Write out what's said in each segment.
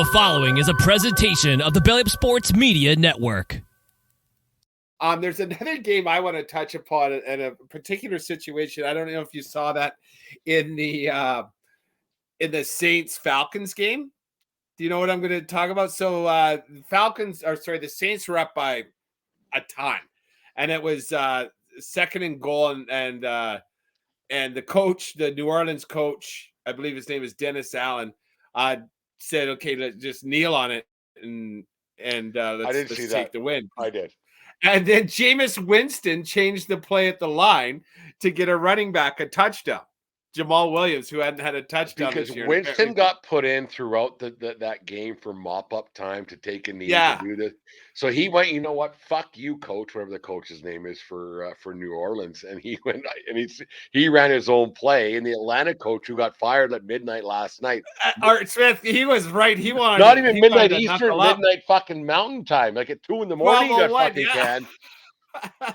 The following is a presentation of the Belly Up Sports Media Network. There's another game I want to touch upon in a particular situation. I don't know if you saw that in the Saints Falcons game. Do you know what I'm going to talk about? So the Saints were up by a ton, and it was second and goal, and the coach, the New Orleans coach, I believe his name is Dennis Allen, said, "Okay, let's just kneel on it and let's take the win." I did. And then Jameis Winston changed the play at the line to get a running back a touchdown. Jamal Williams, who hadn't had a touchdown because this year. Winston got put in throughout that game for mop-up time to take a knee to do this. So he went, you know what? Fuck you, coach, whatever the coach's name is for New Orleans. And he went and he ran his own play. And the Atlanta coach who got fired at midnight last night. Art Smith, he was right. He wanted not even midnight Eastern, midnight fucking Mountain Time. Like at 2 a.m. he got fucking canned.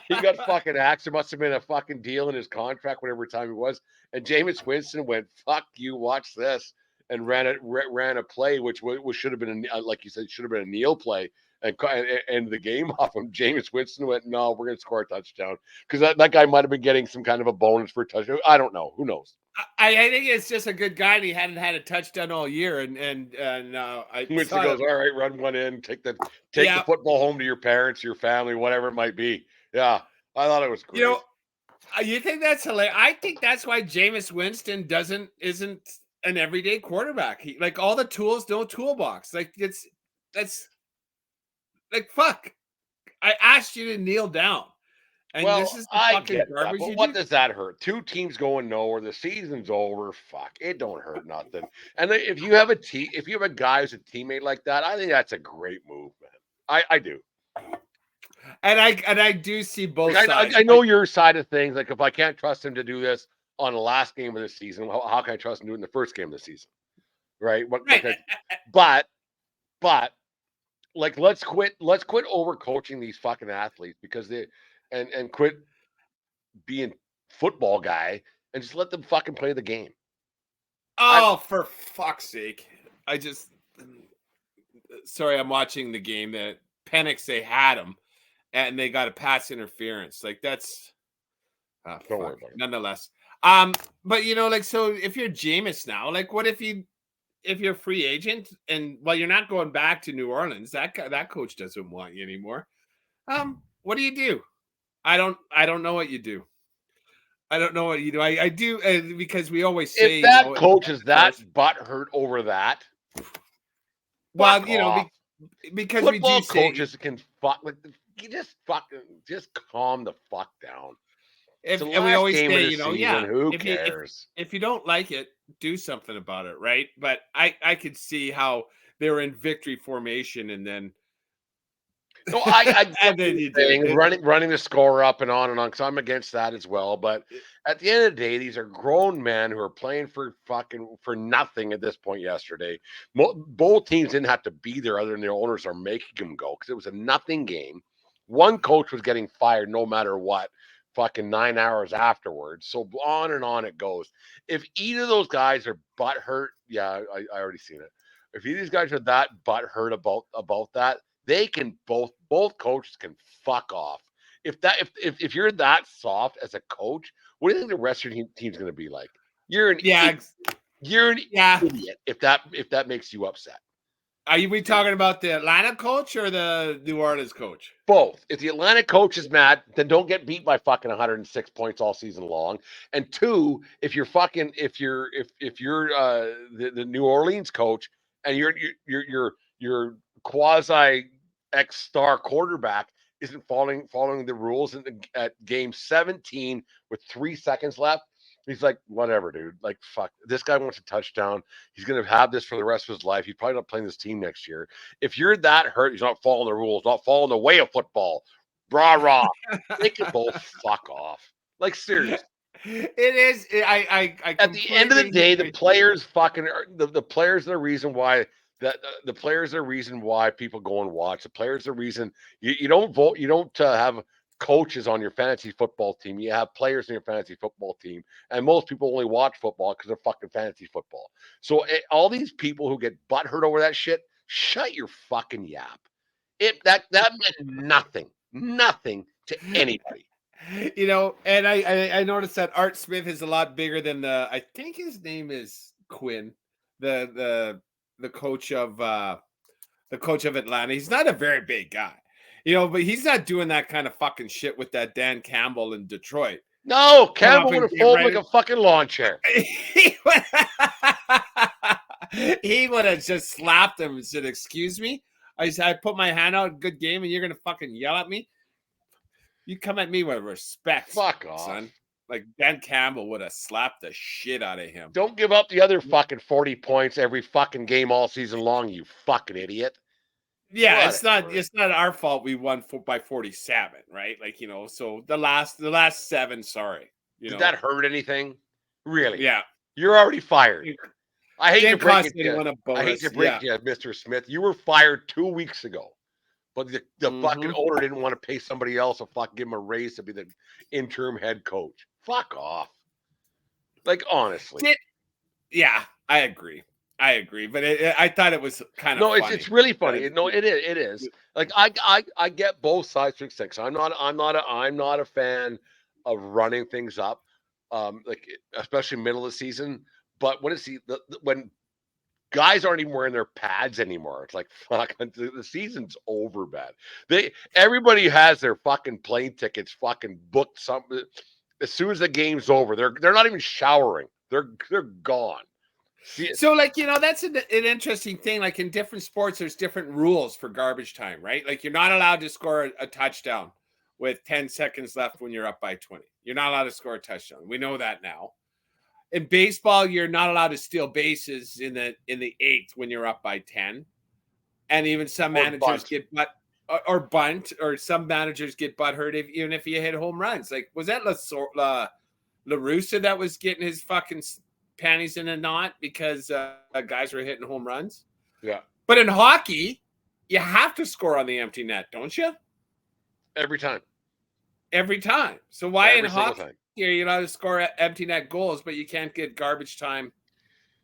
He got fucking axed. There must have been a fucking deal in his contract, whatever time it was. And Jameis Winston went, "Fuck you, watch this," and ran a play which should have been like you said, should have been a kneel play, and end the game off him. Jameis Winston went, "No, we're gonna score a touchdown," because that guy might have been getting some kind of a bonus for a touchdown. I don't know. Who knows? I think it's just a good guy, and he hadn't had a touchdown all year. And Winston goes, "All right, run one in, take the football home to your parents, your family, whatever it might be." Yeah, I thought it was great. You think that's hilarious? I think that's why Jameis Winston isn't an everyday quarterback. He like all the tools, no toolbox. Like that's like fuck. I asked you to kneel down. And this is the fucking garbage. But what does that hurt? 2 teams going nowhere. The season's over. Fuck, it don't hurt nothing. And if you have a guy who's a teammate like that, I think that's a great move, man. I do. And I do see both sides. I know your side of things. Like if I can't trust him to do this on the last game of the season, how can I trust him to do it in the first game of the season? Right. But like let's quit overcoaching these fucking athletes because and quit being football guy and just let them fucking play the game. For fuck's sake. Sorry, I'm watching the game that Penix, they had him and they got a pass interference. Like that's don't worry about it. Nonetheless. But so if you're Jameis now, like what if you're a free agent and you're not going back to New Orleans, that coach doesn't want you anymore. What do you do? I don't know what you do. I don't know what you do. I do because we always say if that coach is that butthurt over that. Well, because football coaches can fuck. Like, you just calm the fuck down. And we always say, who cares? If you don't like it, do something about it, right? But I could see how they were in victory formation and then. No, running the score up and on because I'm against that as well. But at the end of the day, these are grown men who are playing for nothing at this point. Yesterday, both teams didn't have to be there, other than their owners are making them go because it was a nothing game. One coach was getting fired no matter what. Fucking 9 hours afterwards, so on and on it goes. If either of those guys are butthurt, I already seen it. If either of these guys are that butthurt about that. They can both coaches can fuck off. If you're that soft as a coach, what do you think the rest of your team's going to be like? You're an idiot if that makes you upset. Are we talking about the Atlanta coach or the New Orleans coach? Both. If the Atlanta coach is mad, then don't get beat by fucking 106 points all season long. And 2, if you're the New Orleans coach and you're quasi X-star quarterback isn't following the rules at game 17 with 3 seconds left, he's like, whatever, dude. Like, fuck. This guy wants a touchdown. He's going to have this for the rest of his life. He's probably not playing this team next year. If you're that hurt, he's not following the rules, not following the way of football. Rah. They can both fuck off. Like, seriously. It is. I at the end of the day, the players fucking the players are the reason why. The players are the reason why people go and watch. The players are the reason you don't vote. You don't have coaches on your fantasy football team. You have players in your fantasy football team. And most people only watch football because they're fucking fantasy football. So all these people who get butthurt over that shit, Shut your fucking yap. That meant nothing to anybody. And I noticed that Art Smith is a lot bigger than I think his name is Quinn, the coach of Atlanta. He's not a very big guy, but he's not doing that kind of fucking shit with that Dan Campbell in Detroit. No, Come up Campbell would and have get folded right like a fucking lawn chair. He would have just slapped him and said, "Excuse me, I put my hand out, good game, and you're gonna fucking yell at me. You come at me with respect, Fuck off. son." Like Dan Campbell would have slapped the shit out of him. Don't give up the other fucking 40 points every fucking game all season long, you fucking idiot. Yeah, Whatever. it's not our fault we won by 47, right? Like, so the last 7, sorry. Did that hurt anything? Really? Yeah. You're already fired. I hate to break it to you. I hate to break you, Mr. Smith. You were fired 2 weeks ago. But the fucking owner didn't want to pay somebody else to fucking give him a raise to be the interim head coach. Fuck off. Like, honestly. Yeah, I agree. But I thought it was kind of funny. It's really funny. It is. Like I get both sides to an extent. I'm not a fan of running things up, like especially middle of the season. But what is when guys aren't even wearing their pads anymore? It's like fuck, the season's over, man. Everybody has their fucking plane tickets fucking booked. Something as soon as the game's over, they're not even showering. They're gone. So, like, that's an interesting thing. Like in different sports, there's different rules for garbage time, right? Like you're not allowed to score a touchdown with 10 seconds left when you're up by 20. You're not allowed to score a touchdown. We know that now. In baseball, you're not allowed to steal bases in the 8th when you're up by 10. And even some managers get bunt, or some managers get butthurt even if you hit home runs. Like, was that La Russa that was getting his fucking panties in a knot because guys were hitting home runs? Yeah. But in hockey, you have to score on the empty net, don't you? Every time. So why in hockey you're allowed to score empty net goals, but you can't get garbage time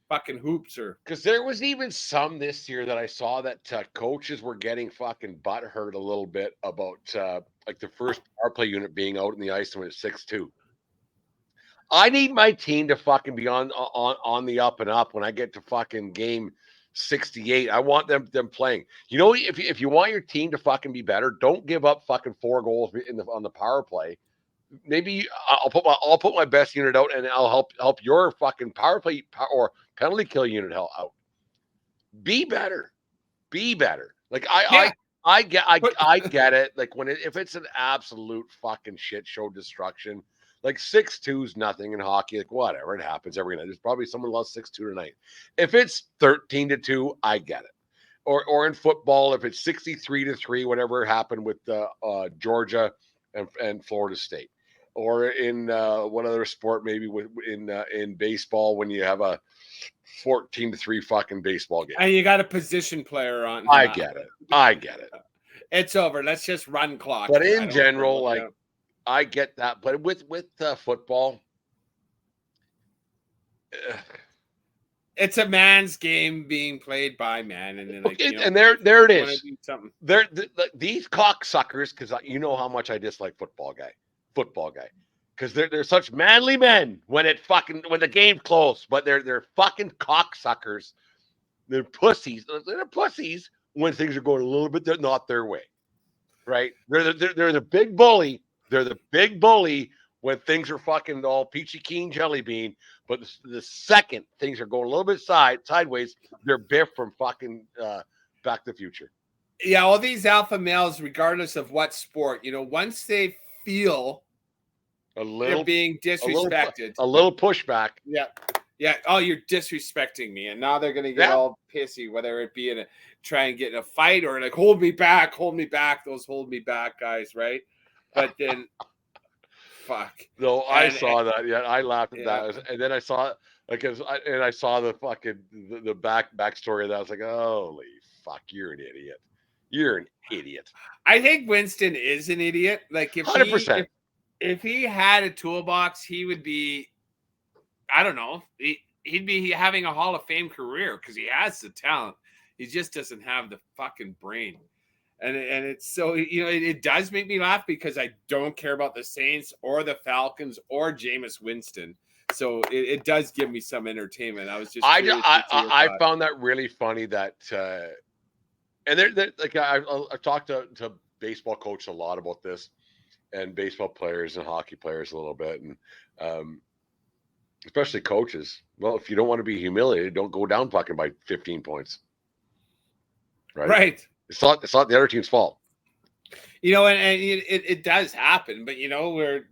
fucking hoops? Or because there was even some this year that I saw that coaches were getting fucking butthurt a little bit about like the first power play unit being out in the ice when it's 6-2. I need my team to fucking be on the up and up when I get to fucking game 68. I want them playing. If you want your team to fucking be better, don't give up fucking 4 goals on the power play. Maybe I'll put my best unit out and I'll help your fucking power play or penalty kill unit out. Be better. Like I get it. Like if it's an absolute fucking shit show destruction. Like 6-2 is nothing in hockey. Like whatever, it happens every night. There's probably someone lost 6-2 tonight. If it's 13-2, I get it. Or in football, if it's 63-3, whatever happened with Georgia and Florida State, or in one other sport, maybe in baseball when you have a 14-3 fucking baseball game. And you got a position player on. I get it. It's over. Let's just run clock. But in general, like. I get that, but with football, it's a man's game being played by man, and then and there it is. These cocksuckers, because you know how much I dislike football guy, because they're such manly men when the game's close, but they're fucking cocksuckers. They're pussies. They're pussies when things are going a little bit not their way, right? They're the big bully. They're the big bully when things are fucking all peachy keen jelly bean. But the second things are going a little bit sideways, they're Biff from fucking Back to the Future. Yeah, all these alpha males, regardless of what sport, once they feel they're being disrespected, a little pushback. Yeah. Oh, you're disrespecting me, and now they're gonna get all pissy, whether it be try and get in a fight or like hold me back. Those hold me back guys, right? But then, fuck. No, I saw that. Yeah, I laughed at that, and then I saw I saw the fucking the backstory of that. I was like, holy fuck, you're an idiot. You're an idiot. I think Winston is an idiot. Like 100%. If he had a toolbox, he would be. I don't know. He'd be having a Hall of Fame career because he has the talent. He just doesn't have the fucking brain. And it's so, it does make me laugh because I don't care about the Saints or the Falcons or Jameis Winston. So it does give me some entertainment. I was just I found that really funny that and they're like I've talked to baseball coaches a lot about this, and baseball players and hockey players a little bit, and especially coaches. Well, if you don't want to be humiliated, don't go down fucking by 15 points. Right. It's not the other team's fault. And it does happen, but where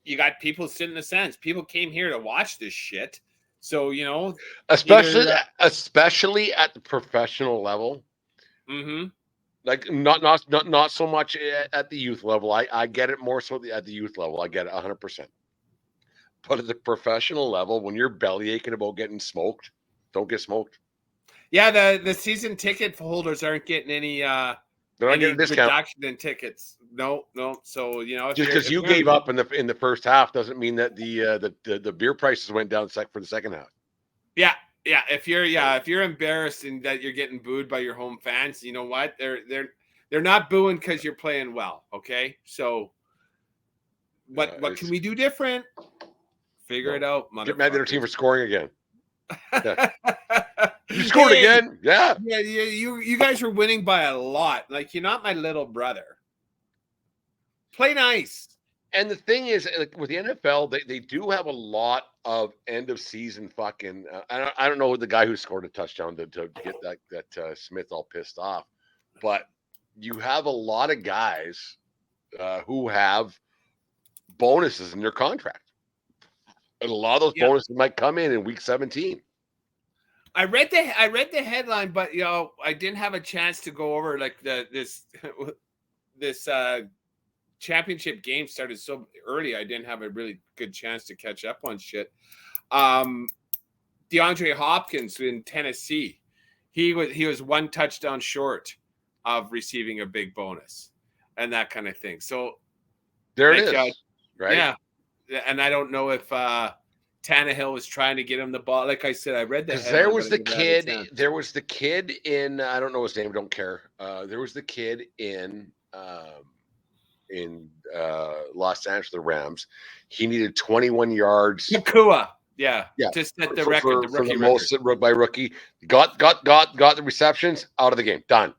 you got people sitting in the stands. People came here to watch this shit. So, especially at the professional level. Mm-hmm. Like not so much at the youth level. I get it more so at the youth level. I get it 100%. But at the professional level, when you're belly aching about getting smoked, don't get smoked. Yeah, the season ticket holders aren't getting any they're not getting a discount. Reduction in tickets. No. So just because you gave up in the first half doesn't mean that the beer prices went down for the second half. Yeah. If you're embarrassed and that you're getting booed by your home fans, you know what? They're not booing because you're playing well. Okay, so what can we do different? Figure it out. Get mad at their team for scoring again. Yeah. You scored again. Yeah. You guys were winning by a lot. Like, you're not my little brother. Play nice. And the thing is, like, with the NFL, they do have a lot of end of season fucking. I don't know the guy who scored a touchdown to get that Smith all pissed off, but you have a lot of guys who have bonuses in their contract, and a lot of those bonuses might come in week 17. I read the headline, but I didn't have a chance to go over like this championship game started so early. I didn't have a really good chance to catch up on shit. DeAndre Hopkins in Tennessee, he was one touchdown short of receiving a big bonus and that kind of thing. So there it is, right? Yeah, and I don't know if Tannehill was trying to get him the ball. Like I said, I read that. There was the kid in I don't know his name. Don't care. There was the kid in Los Angeles, the Rams. He needed 21 yards. Nakua. Yeah. To set the record, for the most by rookie. Got the receptions, out of the game. Done.